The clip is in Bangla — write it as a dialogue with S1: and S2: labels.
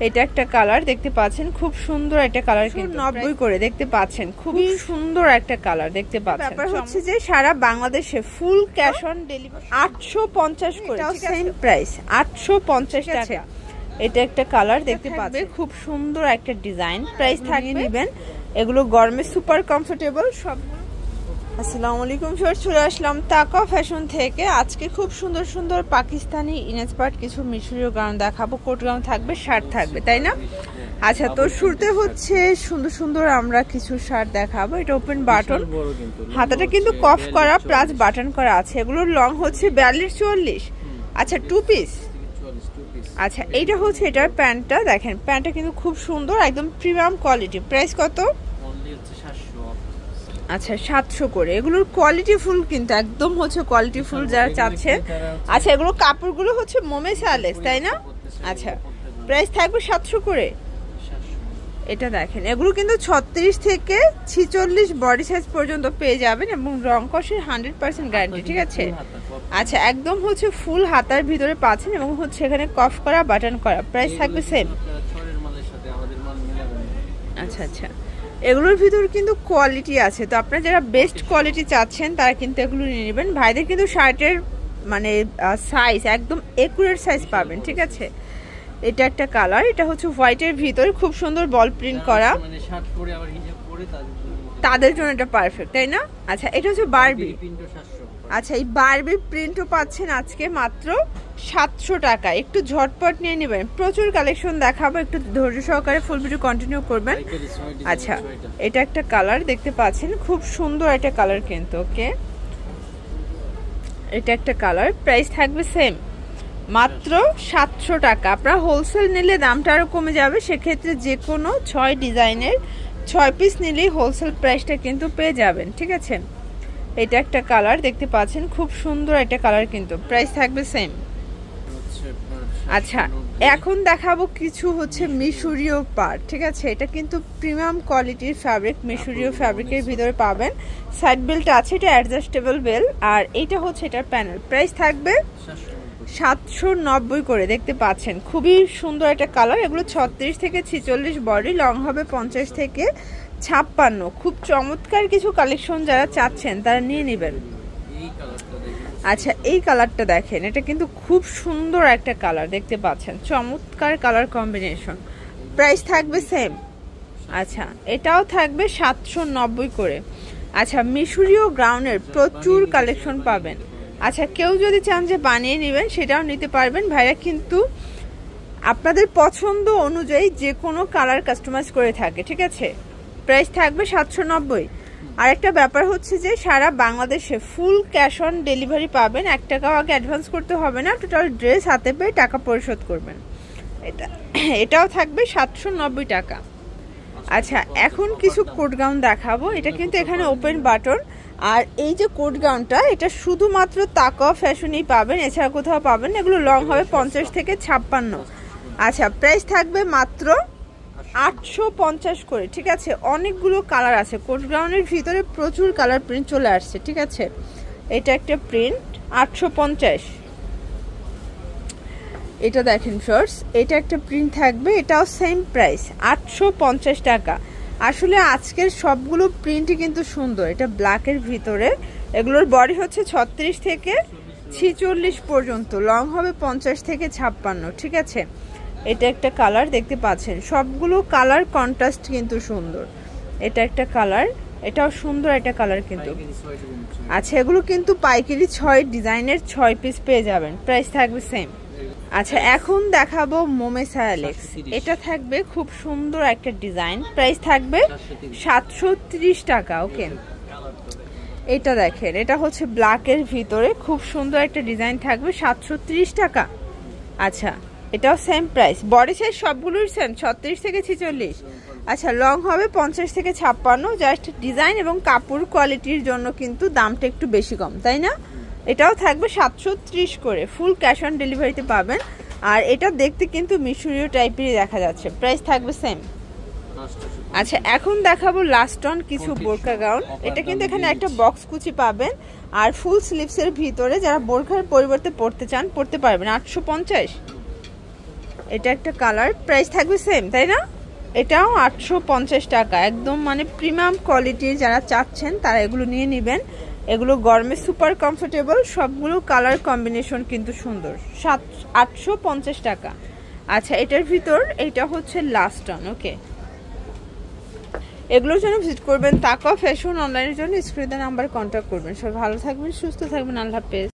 S1: এটা একটা কালার দেখতে পাচ্ছেন, খুব সুন্দর একটা কালার, কিন্তু 90 করে দেখতে পাচ্ছেন, খুবই সুন্দর একটা কালার দেখতে পাচ্ছেন। ব্যাপার হচ্ছে যে সারা বাংলাদেশে ফুল ক্যাশ অন ডেলিভারি 850 করে, সেম প্রাইস 850 টাকা। এটা একটা কালার দেখতে পাচ্ছেন, খুব সুন্দর একটা ডিজাইন, প্রাইস থাকবে নেবেন। এগুলো গরমে সুপার কমফোর্টেবল সব। আসসালামু আলাইকুম ভিউয়ার্স, চলে আসলাম তাকা ফ্যাশন থেকে। আজকে খুব সুন্দর সুন্দর পাকিস্তানি ইনস্পায়ার্ড কিছু মিশরীয় গাউন দেখাবো। কোট গাউন থাকবে, শার্ট থাকবে, তাই না? আচ্ছা, তো শুরুতে হচ্ছে সুন্দর সুন্দর আমরা কিছু শার্ট দেখাবো। এটা ওপেন বাটন, হাতাটা কিন্তু কফ করা প্লাস বাটন করা আছে। এগুলোর লং হচ্ছে 42-44। আচ্ছা, 2 পিস। আচ্ছা, এইটা হচ্ছে এটার প্যান্টটা, দেখেন প্যান্টটা কিন্তু খুব সুন্দর, একদম প্রিমিয়াম কোয়ালিটি। প্রাইস কত? আচ্ছা, 700 করে। এগুলোর কোয়ালিটি ফুল, কিন্তু একদম হচ্ছে কোয়ালিটি ফুল যারা চাচ্ছেন। আচ্ছা, এগুলো কাপড়গুলো হচ্ছে মোমেস আলেক্স, তাই না? আচ্ছা, প্রাইস থাকবে 700 করে। এটা দেখেন, এগুলো কিন্তু 36 থেকে 46 বডি সাইজ পর্যন্ত পেয়ে যাবেন এবং রং কষের 100% গ্যারান্টি, ঠিক আছে? আচ্ছা, একদম হচ্ছে ফুল হাতার ভিতরে পাচ্ছেন এবং হচ্ছে এখানে কফ করা বাটন করা। প্রাইস থাকবে সেম। আচ্ছা আচ্ছা, এগুলোর ভিতর কিন্তু কোয়ালিটি আছে, তো আপনারা যারা বেস্ট কোয়ালিটি চাচ্ছেন তারা কিন্তু এগুলো নিয়ে নেবেন। ভাইদের কিন্তু শার্টের মানে সাইজ একদম একুরেট সাইজ পাবেন, ঠিক আছে? এটা একটা কালার, এটা হচ্ছে হোয়াইটের ভিতরে খুব সুন্দর বল প্রিন্ট করা, তাদের জন্য এটা পারফেক্ট, তাই না? আচ্ছা, এটা হচ্ছে বারবি। আচ্ছা, এই বারবি প্রিন্টও পাচ্ছেন আজকে মাত্র 700 টাকা। একটু ঝটপট নিয়ে নেবেন, প্রচুর কালেকশন দেখাবো, একটু ধৈর্য সহকারে ফুল ভিডিও কন্টিনিউ করবেন। আচ্ছা, এটা একটা কালার দেখতে পাচ্ছেন, খুব সুন্দর একটা কালার কিন্তু। ওকে, এটা একটা কালার, প্রাইস থাকবে সেম মাত্র 700 টাকা। আপনারা হোলসেল নিলে দামটা আরো কমে যাবে, সেক্ষেত্রে যে কোনো 6 ডিজাইনের 6 পিস নিলেই হোলসেল প্রাইসটা কিন্তু পেয়ে যাবেন, ঠিক আছে? এটা একটা কালার দেখতে পাচ্ছেন, খুব সুন্দর একটা কালার কিন্তু। প্রাইস থাকবে সেম। আচ্ছা, এখন দেখাবো কিছু হচ্ছে মিশরীয় পাড়, ঠিক আছে? এটা কিন্তু প্রিমিয়াম কোয়ালিটির ফ্যাব্রিক, মিশরীয় ফ্যাব্রিকের ভিতরে পাবেন। সাইড বেল্ট আছে, এটা অ্যাডজাস্টেবল বেল, আর এইটা হচ্ছে এটার প্যানেল। প্রাইস থাকবে 790 করে দেখতে পাচ্ছেন, খুবই সুন্দর একটা কালার। এগুলো 36 থেকে 46 বডি, লং হবে 50 থেকে 56। খুব চমৎকার কিছু কালেকশন যারা চাচ্ছেন তারা নিয়ে নেবেন। আচ্ছা, এই কালারটা দেখেন, এটা কিন্তু খুব সুন্দর একটা কালার দেখতে পাচ্ছেন, চমৎকার কালার কম্বিনেশন। প্রাইস থাকবে সেম। আচ্ছা, এটাও থাকবে 790 করে। আচ্ছা, মিশরীয় গ্রাউন্ডের প্রচুর কালেকশন পাবেন। আচ্ছা, কেউ যদি চান যে বানিয়ে নেবেন সেটাও নিতে পারবেন। ভাইরা কিন্তু আপনাদের পছন্দ অনুযায়ী যে কোনো কালার কাস্টমাইজ করে থাকে, ঠিক আছে? প্রাইস থাকবে 790। আর একটা ব্যাপার হচ্ছে যে সারা বাংলাদেশে ফুল ক্যাশ অন ডেলিভারি পাবেন, 1 টাকাও আগে অ্যাডভান্স করতে হবে না, টোটাল ড্রেস হাতে পেয়ে টাকা পরিশোধ করবেন। এটাও থাকবে 790 টাকা। আচ্ছা, এখন কিছু কোট গাউন দেখাবো। এটা কিন্তু এখানে ওপেন বাটন, আর এই যে কোট গাউনটা এটা শুধুমাত্র তাকা ফ্যাশনেই পাবেন, এছাড়া কোথাও পাবেন না। এগুলো লং হবে 50 থেকে 56। আচ্ছা, প্রাইস থাকবে মাত্র 850 করে, ঠিক আছে? অনেকগুলো কালার আছে কোট গাউনের ভিতরে, প্রচুর কালার প্রিন্ট চলে আসছে, ঠিক আছে? এটা একটা প্রিন্ট 850। এটা দেখেন ফ্রেন্ডস, এটা একটা প্রিন্ট থাকবে, এটাও সেম প্রাইস 850 টাকা। আসলে আজকের সবগুলো প্রিন্টই কিন্তু সুন্দর। এটা ব্ল্যাকের ভিতরে, এগুলোর বডি হচ্ছে 36 থেকে 46 পর্যন্ত, লং হবে 50 থেকে 56, ঠিক আছে? এটা একটা কালার দেখতে পাচ্ছেন, সবগুলো কালার কন্ট্রাস্ট কিন্তু সুন্দর। এটা একটা কালার, এটাও সুন্দর একটা কালার কিন্তু। আচ্ছা, এগুলো কিন্তু পাইকারি 6 ডিজাইনের 6 পিস পেয়ে যাবেন। প্রাইস থাকবে সেম। আচ্ছা, এখন দেখাবো মোমেস আলেক্স। এটা থাকবে খুব সুন্দর একটা ডিজাইন, প্রাইস থাকবে 730 টাকা। ওকে, এটা দেখেন, এটা হচ্ছে ব্ল্যাকের ভিতরে খুব সুন্দর একটা ডিজাইন থাকবে, 730 টাকা। আচ্ছা, এটাও সেম প্রাইস, বডি সাইজ সবগুলোই সেম, 36 থেকে 46। আচ্ছা, লং হবে 50 থেকে 56। জাস্ট ডিজাইন এবং কাপড় কোয়ালিটির জন্য কিন্তু দামটা একটু বেশি কম, তাই না? এটাও থাকবে 730 করে, ফুল ক্যাশ অন ডেলিভারিতে পাবেন। আর এটা দেখতে কিন্তু মিশরীয় টাইপেরই দেখা যাচ্ছে। প্রাইস থাকবে সেম। আচ্ছা, এখন দেখাবো লাস্ট অন কিছু বোরকা গাউন। এটা কিন্তু এখানে একটা বক্স কুচি পাবেন, আর ফুল স্লিভসের ভিতরে যারা বোরখার পরিবর্তে পরতে চান পরতে পারবেন। 850। এটা একটা কালার, প্রাইস থাকবে সেম তাই না? এটাও 850 টাকা, একদম মানে প্রিমিয়াম কোয়ালিটির যারা চাচ্ছেন তারা এগুলো নিয়ে নেবেন। এগুলো গরমে সুপার কমফোর্টেবল, সবগুলো কালার কম্বিনেশন কিন্তু সুন্দর। 850 টাকা। আচ্ছা এটার ভিতর এটা হচ্ছে লাস্ট অন। ওকে, এগুলোর জন্য ভিজিট করবেন তাকওয়া ফ্যাশন। অনলাইনের জন্য স্ক্রিনে নাম্বার কন্ট্যাক্ট করবেন। সবাই ভালো থাকবেন, সুস্থ থাকবেন, আল্লাহ হাফেজ।